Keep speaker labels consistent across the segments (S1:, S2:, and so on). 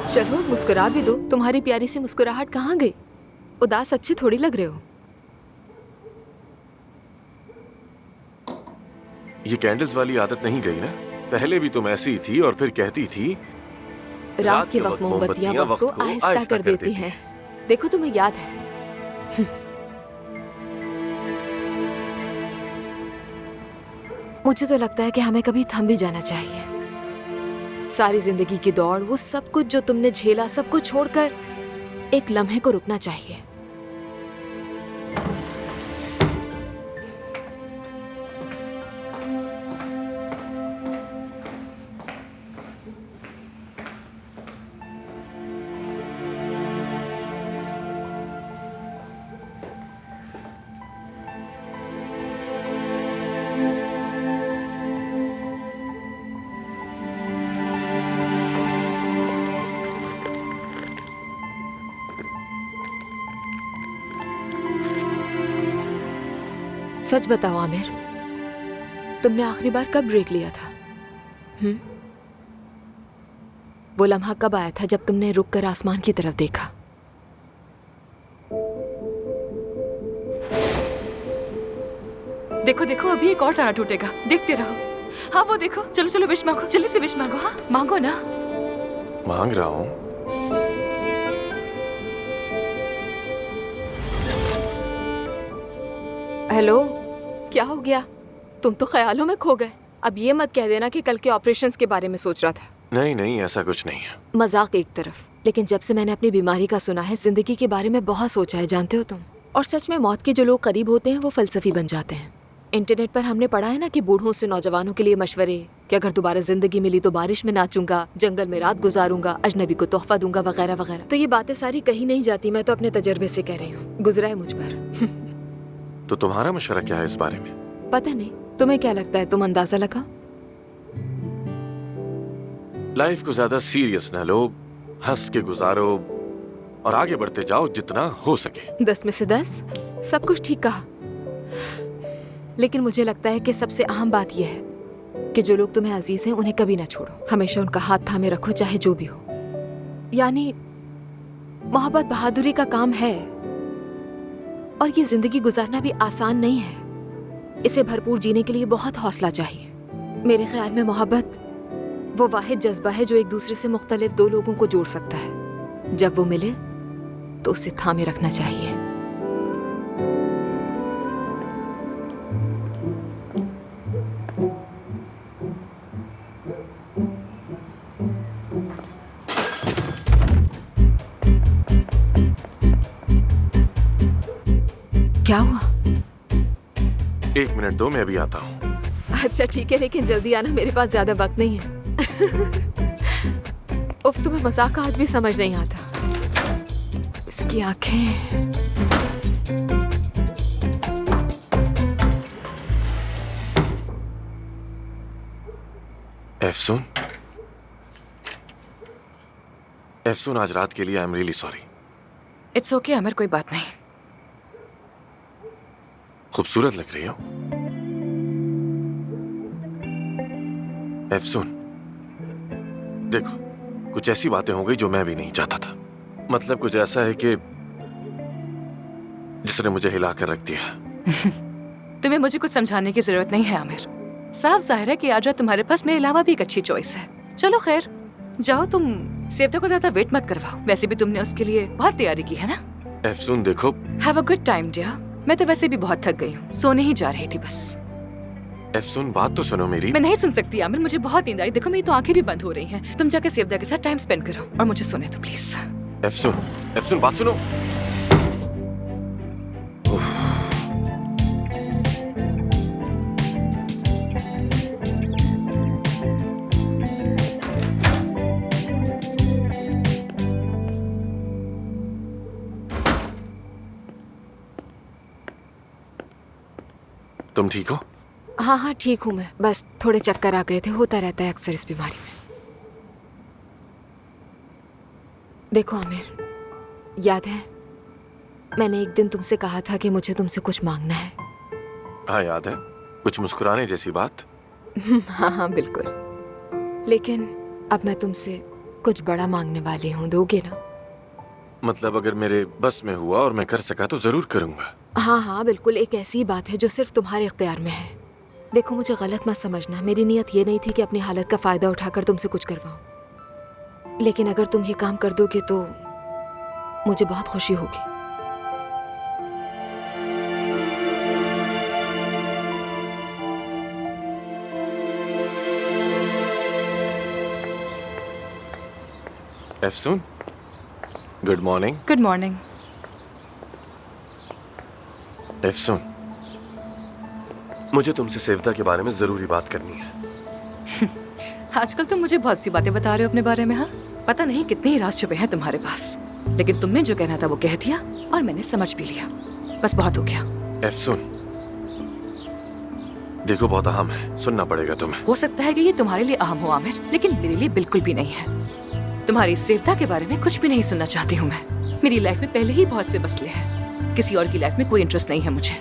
S1: चलो मुस्कुरा भी दो। तुम्हारी प्यारी सी मुस्कुराहट कहाँ गई? उदास अच्छे थोड़ी लग रहे हो।
S2: ये कैंडल्स वाली आदत नहीं गई ना? पहले भी तुम ऐसी ही थी और फिर कहती थी
S1: रात के वक्त मोमबत्तियां वक्त को आहिस्ता कर देती हैं। देखो तुम्हें याद है। मुझे तो लगता है कि हमें कभी थम भी जाना चाहिए। सारी जिंदगी की दौड़, वो सब कुछ जो तुमने झेला, सब कुछ छोड़कर एक लम्हे को रुकना चाहिए। सच बताओ आमिर, तुमने आखिरी बार कब ब्रेक लिया था? वो लम्हा कब आया था जब तुमने रुक कर आसमान की तरफ देखा?
S3: देखो देखो, अभी एक और तारा टूटेगा, देखते रहो। हाँ वो देखो, चलो चलो विश मांगो, जल्दी से विश मांगो। हाँ मांगो ना।
S2: मांग रहा हूँ।
S1: हेलो, क्या हो गया? तुम तो ख्यालों में खो गए। अब ये मत कह देना कि कल के ऑपरेशंस के बारे में सोच रहा था।
S2: नहीं नहीं, ऐसा कुछ नहीं है।
S1: मजाक एक तरफ, लेकिन जब से मैंने अपनी बीमारी का सुना है, जिंदगी के बारे में बहुत सोचा है, जानते हो तुम। और सच में मौत के जो लोग करीब होते हैं वो फलसफी बन जाते हैं। इंटरनेट पर हमने पढ़ा है ना कि बूढ़ों से नौजवानों के लिए मशवरे कि अगर दोबारा जिंदगी मिली तो बारिश में नाचूंगा, जंगल में रात गुजारूंगा, अजनबी को तोहफा दूंगा, वगैरह वगैरह। तो ये बातें सारी कहीं नहीं जाती, मैं तो अपने तजर्बे से कह रही हूँ, गुजरा है मुझ पर।
S2: तो तुम्हारा मशवरा क्या है इस बारे में?
S1: पता नहीं, तुम्हें क्या लगता है? तुम अंदाजा लगा।
S2: लाइफ को ज्यादा सीरियस ना लो, हंस के गुजारो और आगे बढ़ते जाओ जितना हो सके।
S1: 10 में से 10, सब कुछ ठीक कहा। लेकिन मुझे लगता है कि सबसे अहम बात यह है कि जो लोग तुम्हें अजीज हैं उन्हें कभी ना छोड़ो। हमेशा उनका हाथ थामे रखो, चाहे जो भी हो। यानी मोहब्बत बहादुरी का काम है और ये जिंदगी गुजारना भी आसान नहीं है। इसे भरपूर जीने के लिए बहुत हौसला चाहिए। मेरे ख्याल में मोहब्बत वो वाहिद जज्बा है जो एक दूसरे से मुख्तलिफ दो लोगों को जोड़ सकता है। जब वो मिले तो उसे थामे रखना चाहिए। क्या हुआ?
S2: 1 मिनट दो, मैं अभी आता हूँ।
S1: अच्छा ठीक है, लेकिन जल्दी आना, मेरे पास ज्यादा वक्त नहीं है। उफ, तुम्हें मजाक का आज भी समझ नहीं आता। इसकी आंखें।
S2: एफसून, एफसून, आज रात के लिए I am really sorry.
S3: It's okay Amar, कोई बात नहीं।
S2: खूबसूरत लग रही हो एफसून। देखो, कुछ ऐसी बातें हो गई जो मैं भी नहीं चाहता था। मतलब कुछ ऐसा है कि जिसने मुझे हिला कर रख दिया।
S3: तुम्हें मुझे कुछ समझाने की जरूरत नहीं है आमिर। साफ जाहिर है कि आज रात तुम्हारे पास मेरे अलावा भी एक अच्छी चॉइस है। चलो खैर, जाओ, तुम सेवता को ज्यादा वेट मत करवाओ। वैसे भी तुमने उसके लिए बहुत तैयारी की है ना।
S2: एफसून देखो,
S3: have a good time dear. मैं तो वैसे भी बहुत थक गई हूँ, सोने ही जा रही थी बस।
S2: एफसून बात तो सुनो मेरी।
S3: मैं नहीं सुन सकती आमिर, मुझे बहुत नींद आ रही। देखो मेरी तो आंखें भी बंद हो रही हैं। तुम जाकर सेवदा के साथ टाइम स्पेंड करो और मुझे सोने दो प्लीज।
S2: एफसून, एफसून बात सुनो। तुम ठीक हो?
S1: हाँ हाँ ठीक हूँ मैं, बस थोड़े चक्कर आ गए थे, होता रहता है अक्सर इस बीमारी में। देखो आमिर, याद है मैंने एक दिन तुमसे कहा था कि मुझे तुमसे कुछ मांगना है?
S2: हाँ याद है, कुछ मुस्कुराने जैसी बात।
S1: हाँ हाँ बिल्कुल। लेकिन अब मैं तुमसे कुछ बड़ा मांगने वाली हूँ, दोगे ना?
S2: मतलब अगर मेरे बस में हुआ और मैं कर सका तो जरूर करूंगा।
S1: हाँ हाँ बिल्कुल, एक ऐसी बात है जो सिर्फ तुम्हारे इख्तियार में है। देखो मुझे गलत मत समझना, मेरी नीयत ये नहीं थी कि अपनी हालत का फायदा उठाकर तुमसे कुछ करवाऊं, लेकिन अगर तुम ये काम कर दोगे तो मुझे बहुत खुशी होगी।
S2: Afsoon, good morning.
S3: Good morning.
S2: Afsoon, मुझे तुमसे सेवता के बारे में जरूरी बात करनी है।
S3: आजकल तुम मुझे बहुत सी बातें बता रहे हो अपने बारे में। हाँ, पता नहीं कितने ही राज छुपे हैं तुम्हारे पास, लेकिन तुमने जो कहना था वो कह दिया और मैंने समझ भी लिया। बस बहुत हो गया।
S2: एफसून, देखो बहुत अहम है, सुनना पड़ेगा तुम्हें।
S3: हो सकता है कि ये तुम्हारे लिए अहम हो आमिर, लेकिन मेरे लिए बिल्कुल भी नहीं है। तुम्हारी सेवता के बारे में कुछ भी नहीं सुनना चाहती हूँ मैं। मेरी लाइफ में पहले ही बहुत से मसले हैं, किसी और की लाइफ में कोई इंटरेस्ट नहीं है मुझे।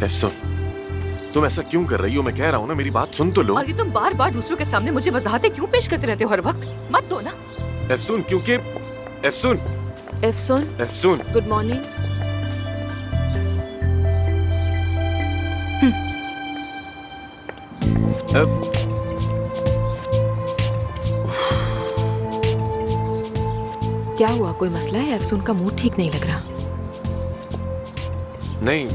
S2: एफसून, तुम ऐसा क्यों कर रही हो? मैं कह रहा हूँ ना, मेरी बात सुन तो लो।
S3: और ये तुम बार बार दूसरों के सामने मुझे वजाहतें क्यों पेश करते रहते हो हर वक्त? मत दो ना।
S2: एफसून, क्योंकि एफसून,
S1: एफसून,
S2: एफसून,
S1: गुड मॉर्निंग। क्या हुआ, कोई मसला है? एफसून का मूड ठीक नहीं लग रहा।
S2: नहीं,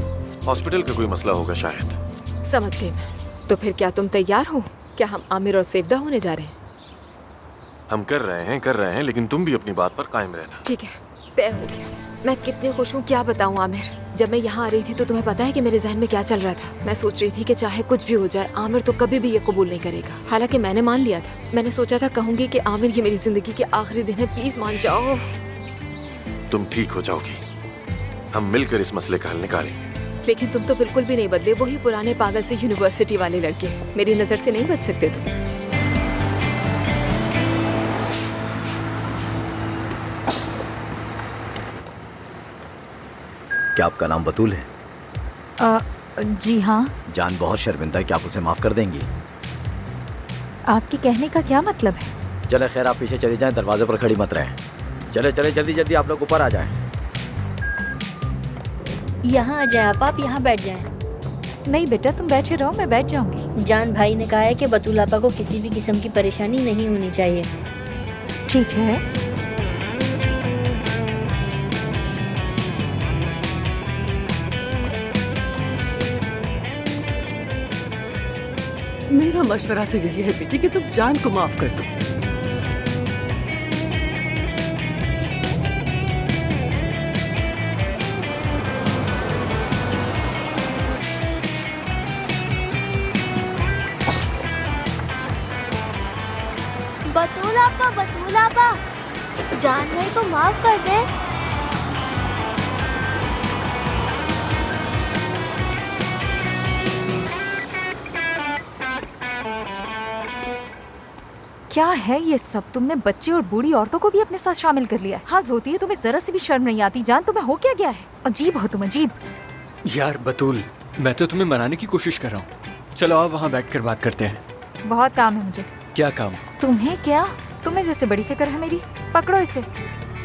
S2: हॉस्पिटल का कोई मसला होगा शायद।
S1: समझ गई मैं। तो फिर क्या तुम तैयार हो? क्या हम आमिर और सेवदा होने जा रहे हैं?
S2: हम कर रहे हैं, लेकिन तुम भी अपनी बात पर कायम रहना।
S1: ठीक है, तय हो गया। मैं कितनी खुश हूँ, क्या बताऊँ आमिर। जब मैं यहाँ आ रही थी तो तुम्हें पता है कि मेरे जहन में क्या चल रहा था? मैं सोच रही थी कि चाहे कुछ भी हो जाए, आमिर तो कभी भी ये कबूल नहीं करेगा। हालांकि मैंने मान लिया था। मैंने सोचा था कहूंगी कि आमिर ये मेरी जिंदगी के आखिरी दिन है, प्लीज मान जाओ।
S2: तुम ठीक हो जाओगी, हम मिलकर इस मसले का हल निकालेंगे।
S1: लेकिन तुम तो बिल्कुल भी नहीं बदले, वही पुराने पागल से यूनिवर्सिटी वाले लड़के। मेरी नजर से नहीं बच सकते तुम।
S4: क्या आपका नाम बतूल है?
S5: जी हाँ।
S4: जान बहुत शर्मिंदा है, क्या आप उसे माफ कर देंगी?
S5: आपके कहने का क्या मतलब है?
S4: चले खैर, आप पीछे चले जाएं, दरवाजे पर खड़ी मत रहें। चले चले जल्दी जल्दी आप लोग ऊपर आ जाएं।
S6: यहाँ आ जाए आप यहाँ बैठ जाएं।
S5: नहीं बेटा, तुम बैठे रहो, मैं बैठ जाऊंगी।
S6: जान भाई ने कहा है कि बतूल आपा को किसी भी किस्म की परेशानी नहीं होनी चाहिए।
S5: ठीक है।
S7: मेरा मशवरा तो यही है बेटी कि तुम जान को माफ कर दो।
S8: बतूल आपा, जान भाई को माफ कर दे।
S5: क्या है ये सब? तुमने बच्चे और बूढ़ी औरतों को भी अपने साथ शामिल कर लिया। हाथ धोती है, तुम्हें जरा से भी शर्म नहीं आती। जान, तुम्हें हो क्या गया है? अजीब हो तुम, अजीब।
S9: यार बतूल, मैं तो तुम्हें मनाने की कोशिश कर रहा हूँ। चलो आप वहाँ बैठकर बात करते हैं।
S5: बहुत काम है मुझे।
S9: क्या काम?
S5: तुम्हें क्या? तुम्हें जैसे बड़ी फिक्र है मेरी। पकड़ो इसे,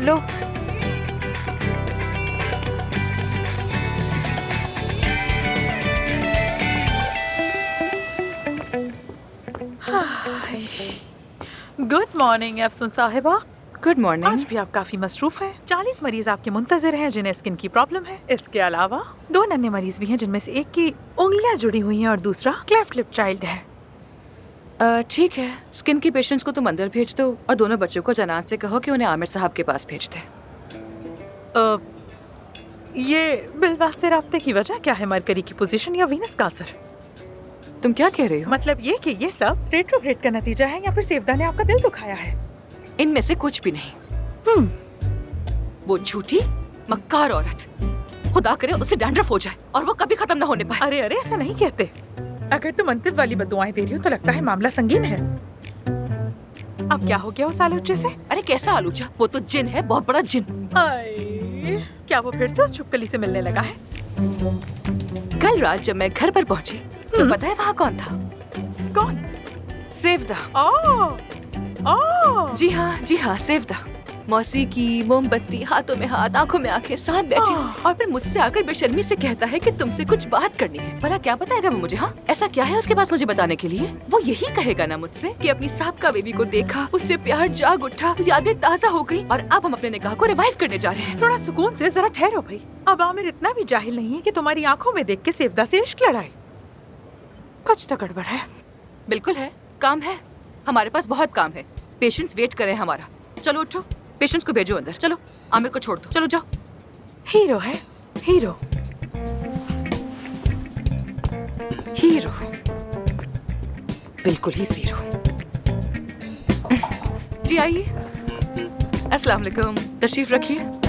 S5: लो।
S10: गुड मॉर्निंग एफसून साहिबा।
S3: Good morning.
S10: आज भी आप काफी मसरूफ हैं। 40 मरीज आपके मुंतजर हैं जिन्हें स्किन की प्रॉब्लम है। इसके अलावा 2 नन्हे मरीज भी हैं जिनमें से एक की उंगलियां जुड़ी हुई हैं और दूसरा क्लेफ्ट लिप चाइल्ड है।
S3: ठीक है, स्किन की पेशेंट्स को तुम अंदर भेज दो और दोनों बच्चों को जनात से कहो कि उन्हें आमिर साहब के पास भेज दे।
S10: ये बिलवास्ते राब्ते की वजह क्या है? मरकरी की पोजीशन या वीनस का असर?
S3: तुम क्या कह रही हो?
S10: मतलब ये कि ये सब रेट्रोग्रेड का नतीजा है या फिर सेवदा ने आपका दिल दुखाया है?
S3: इनमें से कुछ भी नहीं। वो झूठी मक्कार औरत, खुदा करे उसे डैंड्रफ हो जाए और वो कभी खत्म ना होने पाए।
S10: अरे अरे, ऐसा नहीं कहते। अगर तुम अंतिम वाली बददुआएं दे रही हो तो लगता है मामला संगीन है। अब क्या हो गया उस आलूचे से?
S3: अरे कैसा आलूचा? वो तो जिन है, बहुत बड़ा जिन।
S10: क्या वो फिर से उस छुपकली से मिलने लगा है?
S3: कल रात जब मैं घर पर पहुंची तो पता है वहाँ कौन था?
S10: कौन?
S3: सेवदा।
S10: ओह
S3: जी हाँ सेवदा। मौसीकी, मोमबत्ती, हाथों में हाथ, आंखों में आंखें, साथ बैठे हो और फिर मुझसे आकर बेशर्मी से कहता है कि तुमसे कुछ बात करनी है। भला क्या बताएगा वो मुझे? हाँ, ऐसा क्या है उसके पास मुझे बताने के लिए? वो यही कहेगा ना मुझसे कि अपनी साबका बेबी को देखा, उससे प्यार जाग उठा, यादें ताज़ा हो गई और अब हम अपने निकाह को रिवाइव करने जा रहे हैं।
S10: थोड़ा सुकून से जरा ठहरो भाई। अब आमिर इतना भी जाहिल नहीं है कि तुम्हारी आंखों में देख के सेवदा से इश्क लड़ाए। कुछ तो गड़बड़ है।
S3: बिल्कुल है, काम है, हमारे पास बहुत काम है। पेशेंस वेट करे हमारा। चलो उठो, पेशेंस को भेजो अंदर। चलो आमिर को छोड़ दो, चलो जाओ।
S10: हीरो है, हीरो।
S3: हीरो, बिल्कुल ही जीरो। जी आइए। अस्सलाम वालेकुम, तशरीफ रखिए।